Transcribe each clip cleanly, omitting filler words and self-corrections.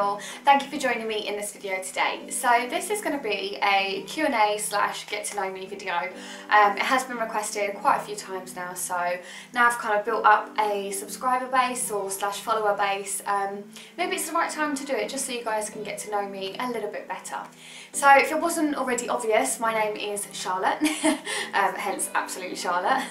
channel. Thank you for joining me in this video today. So this is going to be a Q&A / get to know me video. It has been requested quite a few times now, so now I've kind of built up a subscriber base or / follower base. Maybe it's the right time to do it just so you guys can get to know me a little bit better. So if it wasn't already obvious, my name is Charlotte, hence absolutely Charlotte.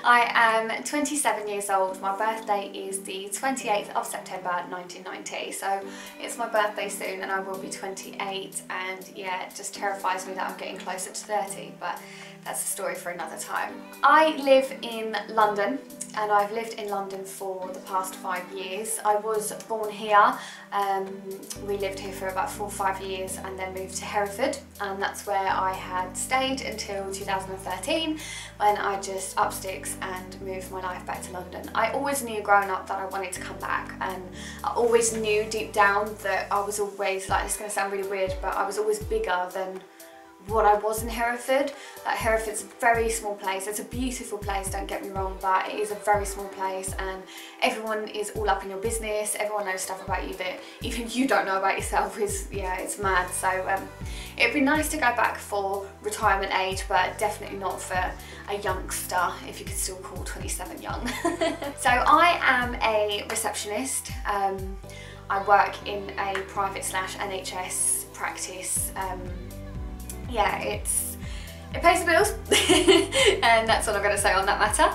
I am 27 years old. My birthday is the 28th of September 1990, so it's my birthday soon and I will be 28, and yeah, it just terrifies me that I'm getting closer to 30, but that's a story for another time. I live in London and I've lived in London for the past 5 years. I was born here. We lived here for about 4 or 5 years and then moved to Hereford, and that's where I had stayed until 2013 when I just up sticks and moved my life back to London. I always knew growing up that I wanted to come back, and I always knew deep down that I was always, like, it's going to sound really weird, but I was always bigger than what I was in Hereford. Like, Hereford's a very small place. It's a beautiful place, don't get me wrong, but it is a very small place and everyone is all up in your business. Everyone knows stuff about you that even you don't know about yourself. It's mad. So it'd be nice to go back for retirement age, but definitely not for a youngster, if you could still call 27 young. So I am a receptionist. I work in a private / NHS practice. Yeah, it pays the bills and that's all I'm going to say on that matter.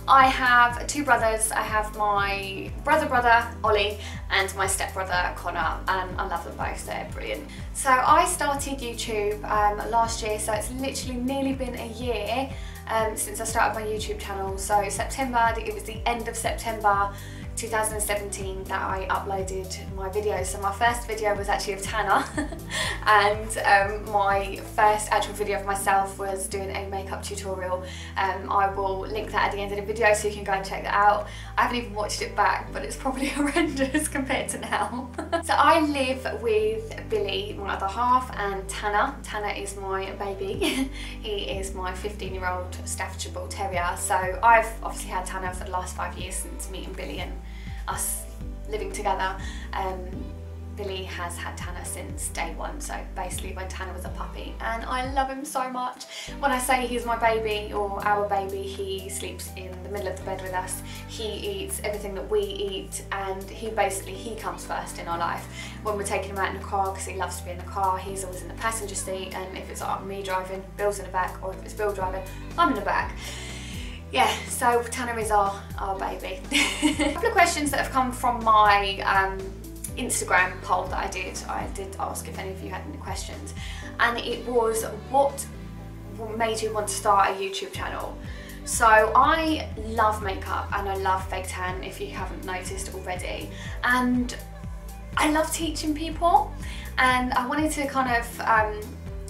I have 2 brothers. I have my brother Ollie and my stepbrother Connor, and I love them both, they're brilliant. So I started YouTube last year, so it's literally nearly been a year since I started my YouTube channel. So September, it was the end of September 2017 that I uploaded my videos. So my first video was actually of Tanner and my first actual video of myself was doing a makeup tutorial. I will link that at the end of the video so you can go and check that out. I haven't even watched it back, but it's probably horrendous compared to now. So I live with Billy, my other half, and Tanner. Tanner is my baby. He is my 15-year-old Staffordshire Bull Terrier. So I've obviously had Tanner for the last 5 years since meeting Billy and us living together. Billy has had Tanner since day 1, so basically when Tanner was a puppy, and I love him so much. When I say he's my baby or our baby, he sleeps in the middle of the bed with us, he eats everything that we eat, and he comes first in our life. When we're taking him out in the car, because he loves to be in the car, he's always in the passenger seat, and if it's me driving, Bill's in the back, or if it's Bill driving, I'm in the back. Yeah, so Tanner is our baby. A couple of questions that have come from my Instagram poll that I did ask if any of you had any questions, and it was what made you want to start a YouTube channel. So I love makeup and I love fake tan, if you haven't noticed already, and I love teaching people, and I wanted to kind of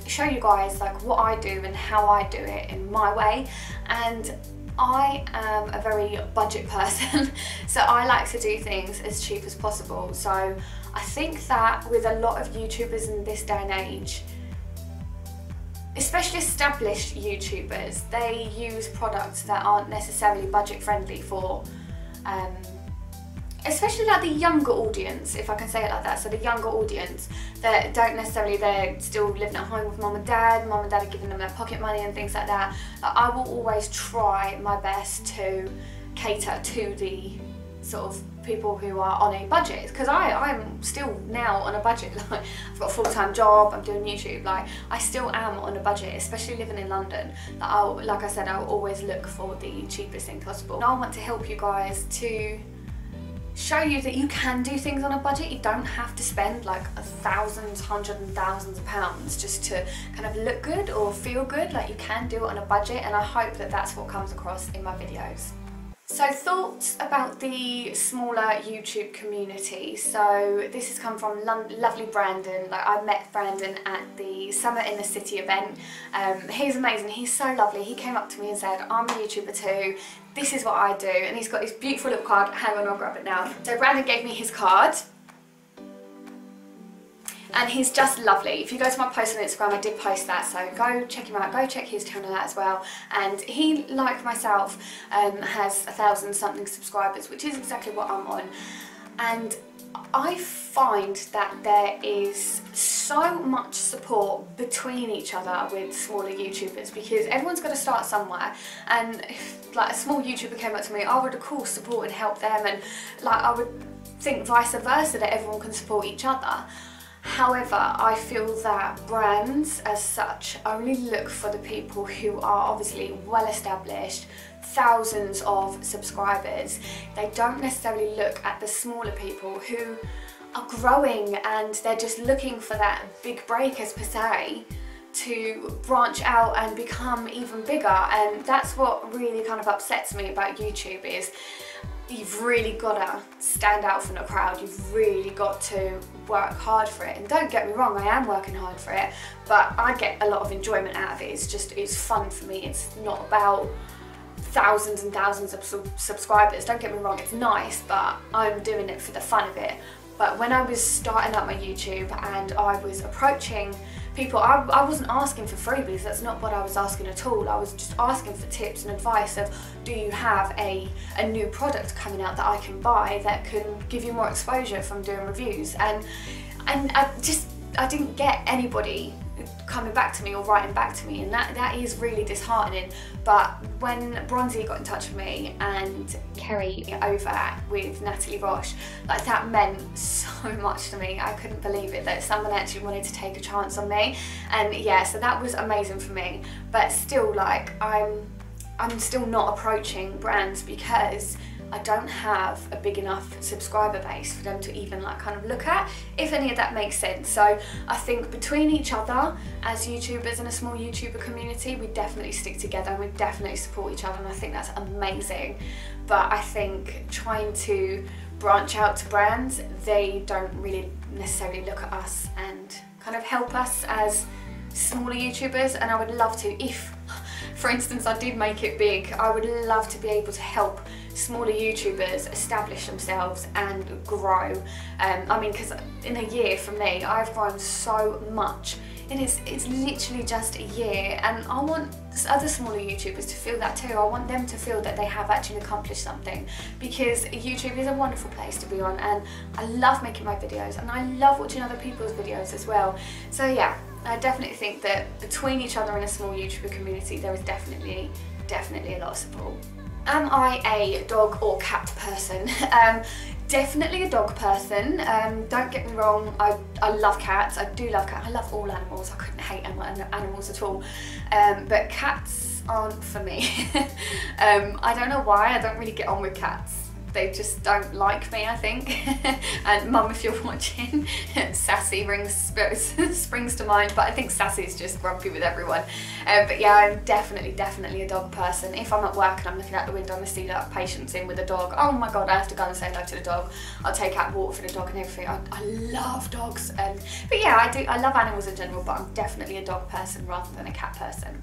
show you guys like what I do and how I do it in my way. And I am a very budget person, so I like to do things as cheap as possible. So I think that with a lot of YouTubers in this day and age, especially established YouTubers, they use products that aren't necessarily budget friendly for especially like the younger audience, if I can say it like that. So the younger audience that don't necessarily, they're still living at home with mum and dad are giving them their pocket money and things like that. Like, I will always try my best to cater to the sort of people who are on a budget, because I'm still now on a budget. Like, I've got a full-time job, I'm doing YouTube, like I still am on a budget, especially living in London. Like I said, I'll always look for the cheapest thing possible. And I want to help you guys to show you that you can do things on a budget. You don't have to spend like thousands, hundreds and thousands of pounds just to kind of look good or feel good. Like, you can do it on a budget, and I hope that that's what comes across in my videos. So thoughts about the smaller YouTube community. So this has come from lovely Brandon. Like, I met Brandon at the Summer in the City event. He's amazing, he's so lovely. He came up to me and said, I'm a YouTuber too, this is what I do. And he's got this beautiful little card. Hang on, I'll grab it now. So Brandon gave me his card. And he's just lovely. If you go to my post on Instagram, I did post that, so go check him out, go check his channel out as well. And he, like myself, has 1,000 something subscribers, which is exactly what I'm on. And I find that there is so much support between each other with smaller YouTubers, because everyone's got to start somewhere, and if like a small YouTuber came up to me, I would of course support and help them, and like I would think vice versa, that everyone can support each other. However, I feel that brands as such only look for the people who are obviously well established, thousands of subscribers. They don't necessarily look at the smaller people who are growing, and they're just looking for that big break, as per se, to branch out and become even bigger. And that's what really kind of upsets me about YouTube, is you've really got to stand out from the crowd. You've really got to work hard for it. And don't get me wrong, I am working hard for it, but I get a lot of enjoyment out of it. It's fun for me. It's not about thousands and thousands of subscribers. Don't get me wrong, it's nice, but I'm doing it for the fun of it. But when I was starting up my YouTube and I was approaching people, I wasn't asking for freebies. That's not what I was asking at all. I was just asking for tips and advice of, do you have a new product coming out that I can buy that can give you more exposure from doing reviews? And I didn't get anybody coming back to me or writing back to me, and that is really disheartening. But when Bronzy got in touch with me and Kerry over with Natalie Roche, like that meant so much to me. I couldn't believe it that someone actually wanted to take a chance on me, and yeah, so that was amazing for me. But still, like I'm still not approaching brands because I don't have a big enough subscriber base for them to even like kind of look at, if any of that makes sense. So I think between each other as YouTubers in a small YouTuber community, we definitely stick together and we definitely support each other, and I think that's amazing. But I think trying to branch out to brands, they don't really necessarily look at us and kind of help us as smaller YouTubers. And I would love to, if for instance I did make it big, I would love to be able to help smaller YouTubers establish themselves and grow. I mean, because in a year for me, I've grown so much, and it's literally just a year, and I want other smaller YouTubers to feel that too. I want them to feel that they have actually accomplished something, because YouTube is a wonderful place to be on, and I love making my videos, and I love watching other people's videos as well. So yeah, I definitely think that between each other in a small YouTuber community, there is definitely a lot of support. Am I a dog or cat person? Definitely a dog person. Don't get me wrong, I love cats. I do love cats. I love all animals. I couldn't hate animals at all. But cats aren't for me. I don't know why. I don't really get on with cats. They just don't like me, I think. And Mum, if you're watching, Sassy springs to mind, but I think Sassy's just grumpy with everyone. But yeah, I'm definitely a dog person. If I'm at work and I'm looking out the window and I see that patient's in with a dog, oh my god, I have to go and say hello to the dog. I'll take out water for the dog and everything. I love dogs. But yeah, I love animals in general, but I'm definitely a dog person rather than a cat person.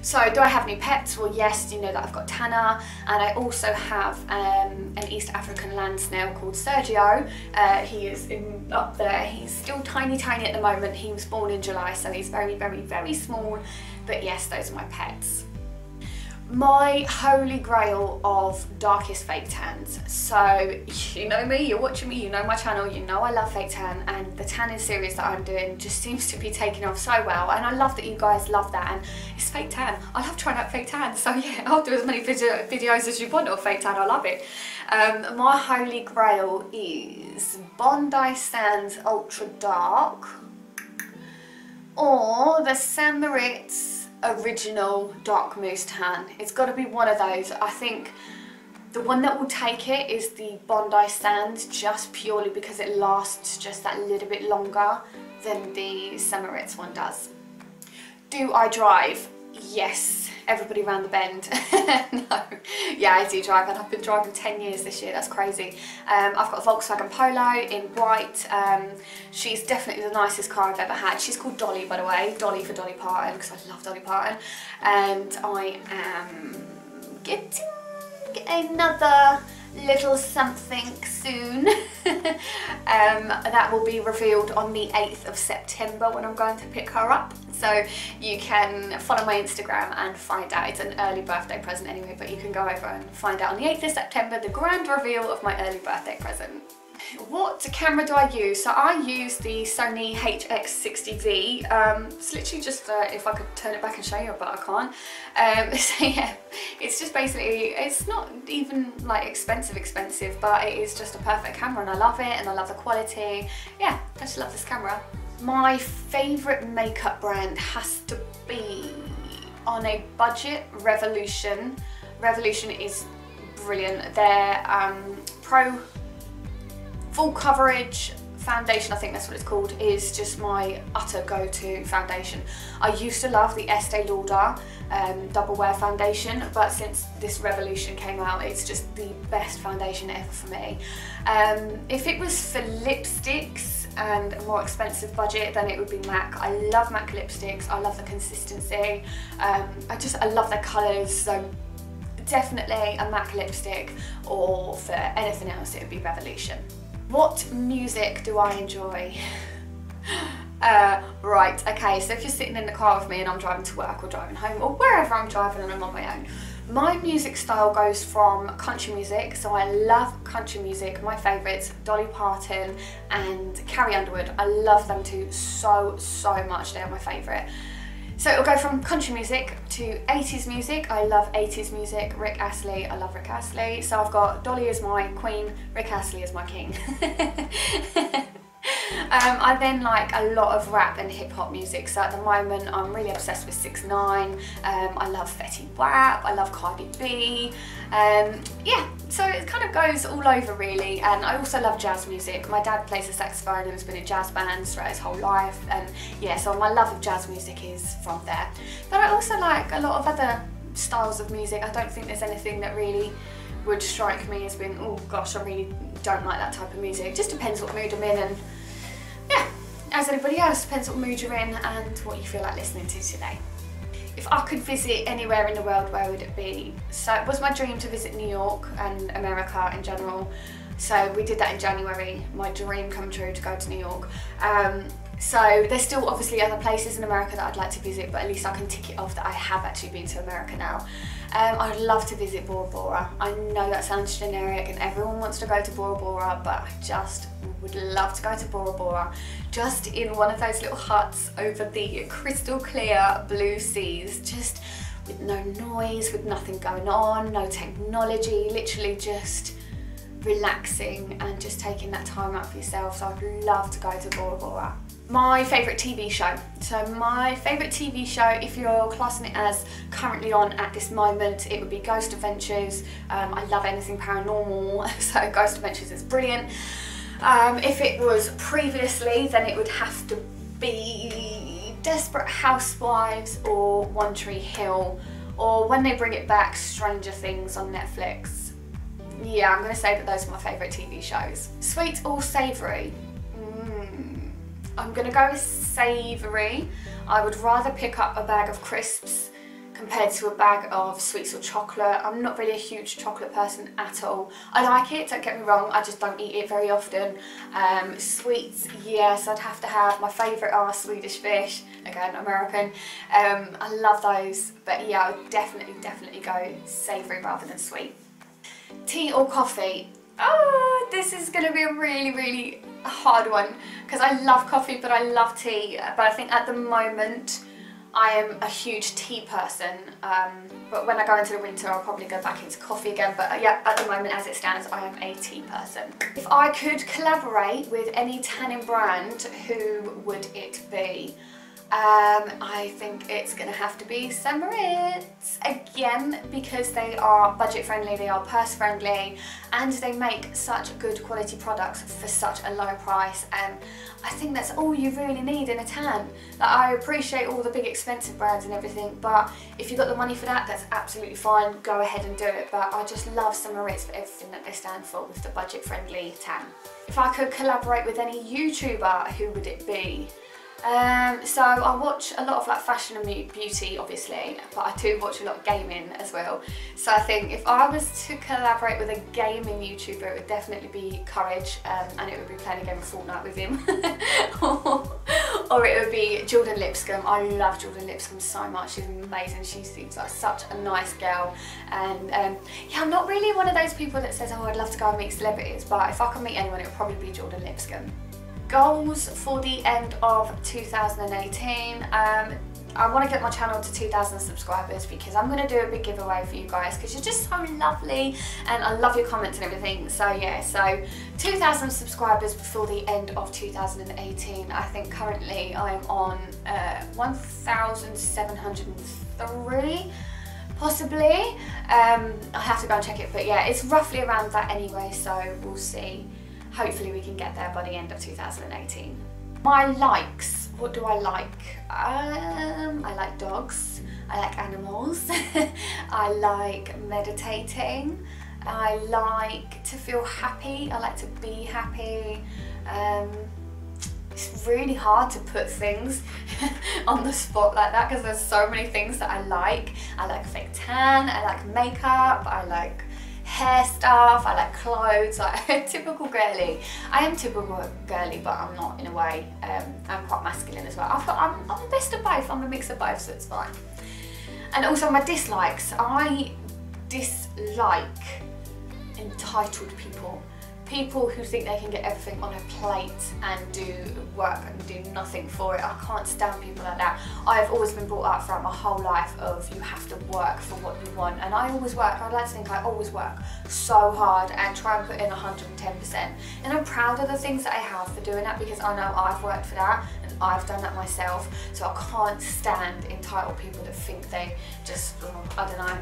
So do I have any pets? Well, yes, you know that I've got Tanner, and I also have an East African land snail called Sergio. He is up there. He's still tiny at the moment. He was born in July, so he's very small. But yes, those are my pets. My holy grail of darkest fake tans. So you know me, you're watching me, you know my channel, you know I love fake tan, and the tanning series that I'm doing just seems to be taking off so well, and I love that you guys love that, and it's fake tan. I love trying out fake tan, so yeah, I'll do as many videos as you want of fake tan. I love it. My holy grail is Bondi Sands Ultra Dark or the St. Moritz Original Dark Mousse Tan. It's got to be one of those. I think the one that will take it is the Bondi Sands, just purely because it lasts just that little bit longer than the St. Moritz one does. Do I drive? Yes. Everybody round the bend. No. Yeah, I do drive, and I've been driving 10 years this year. That's crazy. I've got a Volkswagen Polo in white. She's definitely the nicest car I've ever had. She's called Dolly, by the way. Dolly for Dolly Parton, because I love Dolly Parton. And I am getting another little something soon. That will be revealed on the 8th of September when I'm going to pick her up. So you can follow my Instagram and find out. It's an early birthday present anyway, but you can go over and find out on the 8th of September the grand reveal of my early birthday present. What camera do I use? So I use the Sony HX60V. It's literally just, if I could turn it back and show you, but I can't. So yeah, it's just basically, it's not even like expensive, but it is just a perfect camera, and I love it, and I love the quality. Yeah, I just love this camera. My favourite makeup brand has to be, on a budget, Revolution. Revolution is brilliant. Their Pro Full Coverage foundation, I think that's what it's called, is just my utter go-to foundation. I used to love the Estee Lauder double wear foundation, but since this Revolution came out, it's just the best foundation ever for me. If it was for lipsticks and a more expensive budget, then it would be MAC. I love MAC lipsticks, I love the consistency, I love their colours, so definitely a MAC lipstick, or for anything else it would be Revolution. What music do I enjoy? Right, okay, so if you're sitting in the car with me and I'm driving to work or driving home or wherever I'm driving and I'm on my own, my music style goes from country music, so I love country music. My favourites, Dolly Parton and Carrie Underwood. I love them two so much, they're my favourite. So it'll go from country music to 80s music. I love 80s music. Rick Astley, I love Rick Astley. So I've got Dolly as my queen, Rick Astley as my king. I then like a lot of rap and hip hop music. So at the moment I'm really obsessed with 6ix9ine. I love Fetty Wap, I love Cardi B. Yeah, so it kind of goes all over really, and I also love jazz music. My dad plays the saxophone and has been in jazz bands throughout his whole life, and yeah, so my love of jazz music is from there. But I also like a lot of other styles of music. I don't think there's anything that really would strike me as being, oh gosh, I really don't like that type of music. It just depends what mood I'm in, and yeah, as anybody else, depends what mood you're in and what you feel like listening to today. If I could visit anywhere in the world, where would it be? So it was my dream to visit New York and America in general. So we did that in January, my dream come true to go to New York. So there's still obviously other places in America that I'd like to visit, but at least I can tick it off that I have actually been to America now. I'd love to visit Bora Bora. I know that sounds generic and everyone wants to go to Bora Bora, but I just would love to go to Bora Bora, just in one of those little huts over the crystal clear blue seas, just with no noise, with nothing going on, no technology, literally just relaxing and just taking that time out for yourself. So I'd love to go to Bora Bora. My favourite TV show. So my favourite TV show, if you're classing it as currently on at this moment, it would be Ghost Adventures. I love anything paranormal, so Ghost Adventures is brilliant. If it was previously, then it would have to be Desperate Housewives or One Tree Hill, or when they bring it back, Stranger Things on Netflix. Yeah, I'm going to say that those are my favourite TV shows. Sweet or savoury? I'm going to go with savoury. I would rather pick up a bag of crisps compared to a bag of sweets or chocolate. I'm not really a huge chocolate person at all. I like it, don't get me wrong, I just don't eat it very often. Sweets, yes, I'd have to have. My favourite are Swedish fish, again, American. I love those, but yeah, I would definitely go savoury rather than sweet. Tea or coffee? Oh, this is going to be a really hard one, because I love coffee but I love tea, but I think at the moment I am a huge tea person, but when I go into the winter I'll probably go back into coffee again, but yeah, at the moment as it stands I am a tea person. If I could collaborate with any tanning brand, who would it be? I think it's going to have to be St. Moritz, again, because they are budget friendly, they are purse friendly, and they make such good quality products for such a low price, and I think that's all you really need in a tan. Like, I appreciate all the big expensive brands and everything, but if you've got the money for that, that's absolutely fine, go ahead and do it, but I just love St. Moritz for everything that they stand for with the budget friendly tan. If I could collaborate with any YouTuber, who would it be? So I watch a lot of like fashion and beauty obviously, but I do watch a lot of gaming as well. So I think if I was to collaborate with a gaming YouTuber, it would definitely be Courage, and it would be playing a game of Fortnite with him. or it would be Jordan Lipscomb. I love Jordan Lipscomb so much. She's amazing. She seems like such a nice girl. And yeah, I'm not really one of those people that says, oh, I'd love to go and meet celebrities, but if I could meet anyone, it would probably be Jordan Lipscomb. Goals for the end of 2018. I want to get my channel to 2,000 subscribers because I'm going to do a big giveaway for you guys because you're just so lovely and I love your comments and everything. So yeah, so 2,000 subscribers before the end of 2018. I think currently I'm on 1,703 possibly. I have to go and check it, but yeah, it's roughly around that anyway, so we'll see. Hopefully we can get there by the end of 2018. My likes, what do I like? I like dogs, I like animals, I like meditating, I like to feel happy, I like to be happy. It's really hard to put things on the spot like that because there's so many things that I like. I like fake tan, I like makeup, I like hair stuff, I like clothes, like typical girly. I am typical girly, but I'm not in a way. I'm quite masculine as well. I'm the best of both, I'm a mix of both, so it's fine. And also my dislikes. I dislike entitled people. People who think they can get everything on a plate and do work and do nothing for it. I can't stand people like that. I've always been brought up throughout my whole life of you have to work for what you want, and I always work. I like to think I always work so hard and try and put in 110%. And I'm proud of the things that I have for doing that because I know I've worked for that and I've done that myself. So I can't stand entitled people that think they just, I don't know.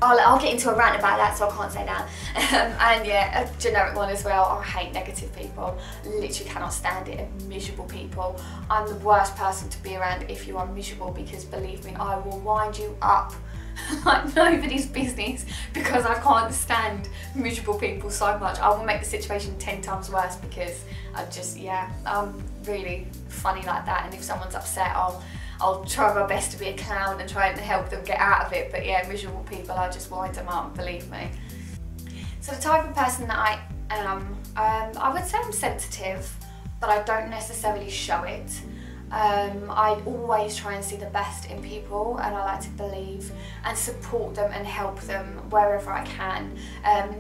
I'll get into a rant about that, so I can't say that. And yeah, a generic one as well. I hate negative people. Literally cannot stand it. And miserable people. I'm the worst person to be around if you are miserable because believe me, I will wind you up like nobody's business because I can't stand miserable people so much. I will make the situation 10 times worse because I'm really funny like that, and if someone's upset, I'll try my best to be a clown and try and help them get out of it, but yeah, miserable people, I just wind them up, believe me. So the type of person that I am, I would say I'm sensitive, but I don't necessarily show it. I always try and see the best in people, and I like to believe and support them and help them wherever I can,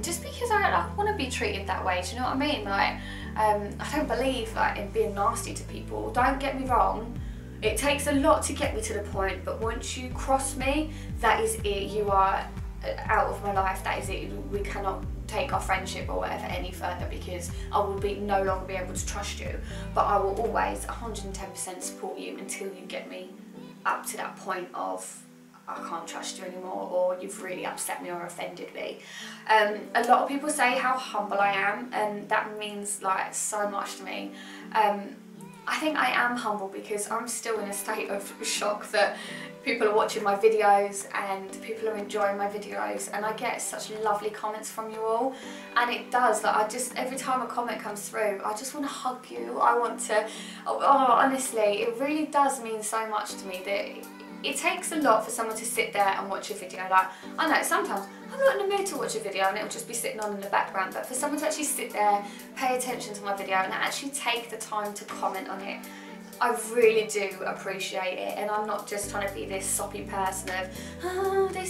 just because I want to be treated that way, do you know what I mean? Like, I don't believe in being nasty to people. Don't get me wrong, it takes a lot to get me to the point, but once you cross me, that is it. You are out of my life, that is it. We cannot take our friendship or whatever any further because I will no longer be able to trust you. But I will always 110% support you until you get me up to that point of I can't trust you anymore, or you've really upset me or offended me. A lot of people say how humble I am, and that means like so much to me. I think I am humble because I'm still in a state of shock that people are watching my videos and people are enjoying my videos, and I get such lovely comments from you all, and it does, like, every time a comment comes through, I just want to hug you. I want to, honestly, it really does mean so much to me that it takes a lot for someone to sit there and watch a video. Like, I know sometimes I'm not in the mood to watch a video and it'll just be sitting on in the background, but for someone to actually sit there, pay attention to my video and actually take the time to comment on it, I really do appreciate it. And I'm not just trying to be this soppy person of, oh, this.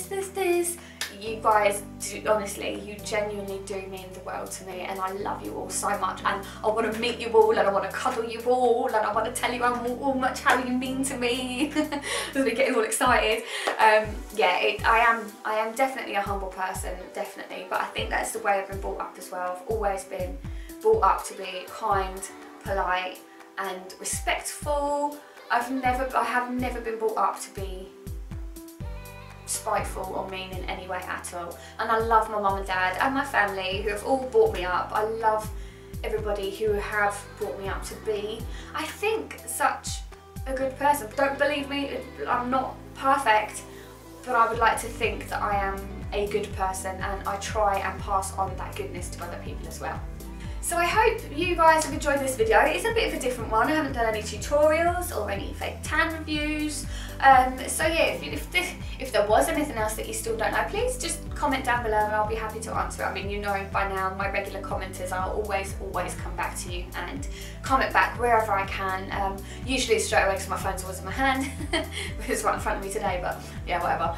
You guys, honestly, you genuinely do mean the world to me, and I love you all so much, and I want to meet you all, and I want to cuddle you all, and I want to tell you how much how you mean to me. We're getting all excited. Yeah, I am definitely a humble person, definitely, but I think that's the way I've been brought up as well. I've always been brought up to be kind, polite, and respectful. I have never been brought up to be spiteful or mean in any way at all. And I love my mum and dad and my family who have all brought me up. I love everybody who have brought me up to be, I think, such a good person. Don't believe me, I'm not perfect, but I would like to think that I am a good person, and I try and pass on that goodness to other people as well. So I hope you guys have enjoyed this video. It's a bit of a different one. I haven't done any tutorials or any fake tan reviews. So yeah, if there was anything else that you still don't know, please just comment down below and I'll be happy to answer it. I mean, you know by now, my regular commenters, I'll always come back to you and comment back wherever I can. Usually straight away because my phone's always in my hand, it's right in front of me today, but yeah, whatever.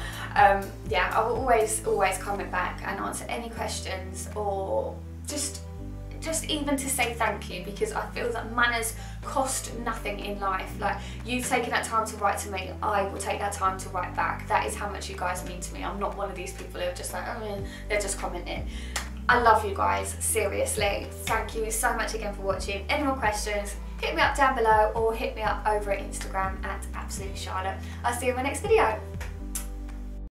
Yeah, I will always comment back and answer any questions, or just even to say thank you, because I feel that manners cost nothing in life. Like, you've taken that time to write to me, I will take that time to write back. That is how much you guys mean to me. I'm not one of these people who are just like, oh yeah, they're just commenting. I love you guys, seriously. Thank you so much again for watching. Any more questions, hit me up down below or hit me up over at Instagram at @AbsoluteCharlotte. I'll see you in my next video.